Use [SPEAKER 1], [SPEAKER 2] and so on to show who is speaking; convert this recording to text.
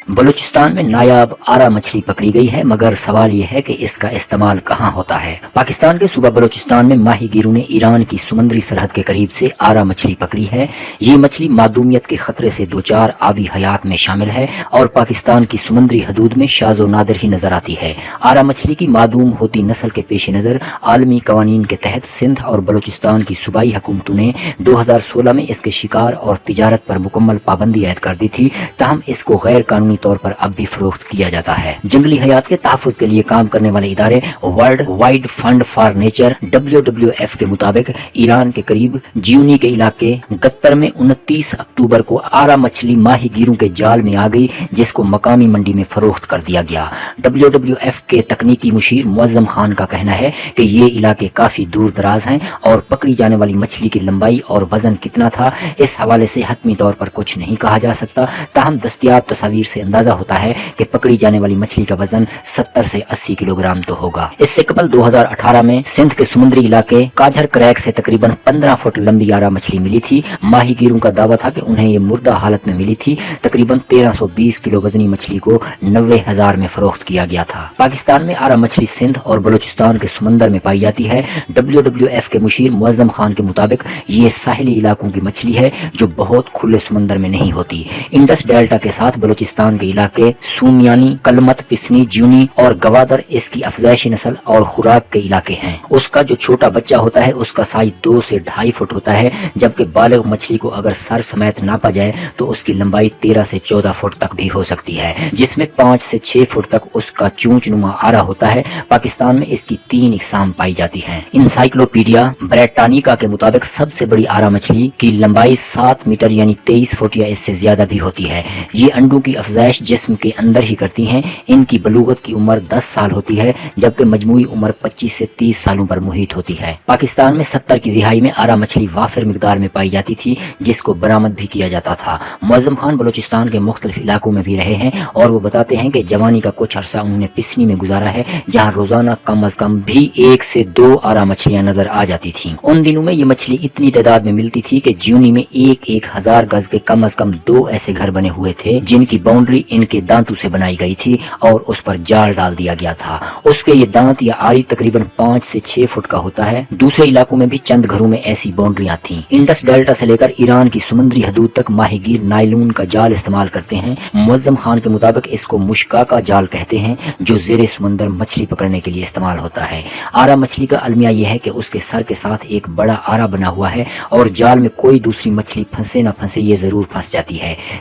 [SPEAKER 1] बलूचिस्तान में नायाब आरा मछली पकड़ी गई है, मगर सवाल ये है कि इसका इस्तेमाल कहाँ होता है। पाकिस्तान के सूबा बलूचिस्तान में माहीगीरों ने ईरान की समुद्री सरहद के करीब से आरा मछली पकड़ी है। ये मछली मादूमियत के खतरे से दो चार आबी हयात में शामिल है और पाकिस्तान की समुद्री हदूद में शाज़ो नादिर ही नजर आती है। आरा मछली की मादूम होती नस्ल के पेश नज़र आलमी कवानीन के तहत सिंध और बलूचिस्तान की सूबाई हुकूमतों ने 2016 में इसके शिकार और तिजारत पर मुकम्मल पाबंदी आयद कर दी थी, ताहम इसको गैर कानूनी तौर पर अब भी फरोख्त किया जाता है। जंगली हयात के तहफ़्फ़ुज़ के लिए काम करने वाले इदारे world wide fund for nature WWF के मुताबिक ईरान के करीब ज्यूनी के इलाके गत्तर में 29 अक्टूबर को आरा मछली माहीगीरों के जाल में आ गई, जिसको मकामी मंडी में फरोख्त कर दिया गया। WWF के तकनीकी मुशीर मुअज़्ज़म खान का कहना है कि ये इलाके काफ़ी दूर दराज हैं और पकड़ी जाने वाली मछली की लंबाई और वजन कितना था, इस हवाले से हतमी तौर पर कुछ नहीं कहा जा सकता। ताहम दस्तयाब तस्वीर से अंदाजा होता है कि पकड़ी जाने वाली मछली का वजन 70 से 80 किलोग्राम तो होगा। इससे कबल 2018 में सिंध के समुद्री इलाके काझर क्रैक से तकरीबन 15 फुट लंबी आरा मछली मिली थी। माहीगीरों का दावा था कि उन्हें ये मुर्दा हालत में मिली थी। तकरीबन 1320 किलो वजनी मछली को 90,000 में फरोख्त किया गया था। पाकिस्तान में आरा मछली सिंध और बलूचिस्तान के समंदर में पाई जाती है। WWF के मुशीर मुअज़्ज़म खान के मुताबिक ये साहिली इलाकों की मछली है जो बहुत खुले समंदर में नहीं होती। इंडस डेल्टा के साथ बलूचिस्तान के इलाके सूमियानी, कलमत, पिसनी, ज्यूनी और गवादर इसकी अफज़ाइशी नस्ल और खुराक के इलाके हैं। उसका जो छोटा बच्चा होता है उसका साइज 2 से 2.5 फुट होता है, जबकि बालिग मछली को अगर सर समेत नापा जाए तो उसकी लंबाई 13 से 14 फुट तक भी हो सकती है, जिसमें 5 से 6 फुट तक उसका चूंच नुमा आरा होता है। पाकिस्तान में इसकी 3 इकसाम पाई जाती हैं। इंसाइक्लोपीडिया ब्रिटानिका के मुताबिक सबसे बड़ी आरा मछली की लंबाई 7 मीटर यानी 23 फुट या इससे ज्यादा भी होती है। ये अंडों की अफजाइश जिस्म के अंदर ही करती हैं। इनकी बलूगत की उम्र 10 साल होती है, जबकि मजमूई उम्र 25 से 30 सालों पर मुहित होती है। पाकिस्तान में 70 की दिहाई में आरा मछली वाफिर मिकदार में पाई जाती थी, जिसको बरामद भी किया जाता था। मुअज़्ज़म खान बलूचिस्तान के मुख्तलिफ इलाकों में भी रहे हैं और वो बताते हैं कि जवानी का कुछ अरसा उन्होंने पिसनी में गुजारा है, जहाँ रोजाना कम अज कम भी 1 से 2 आरा मछलियाँ नजर आ जाती थी। उन दिनों में ये मछली इतनी तादाद में मिलती थी कि ज्यूनी में एक 1000 गज के कम अज कम 2 ऐसे घर बने हुए थे जिनकी बाउंड्री इनके दांतों से बनाई गई थी और उस पर जाल डाल दिया गया था। उसके ये दांत या आरी तकरीबन 5 से 6 फुट का होता है। दूसरे इलाकों में भी चंद घरों में ऐसी बाउंड्रियां थीं। इंडस डेल्टा से लेकर ईरान की समुद्री हदूद तक माहीगीर नायलून का जाल इस्तेमाल करते हैं। मुअज़्ज़म खान के मुताबिक इसको मुश्का का जाल कहते हैं, जो ज़ेरे समुंदर मछली पकड़ने के लिए इस्तेमाल होता है। आरा मछली का अलमिया यह है कि उसके सर के साथ एक बड़ा आरा बना हुआ है और जाल में कोई दूसरी मछली फंसे न फंसे ये जरूर फंस जाती है।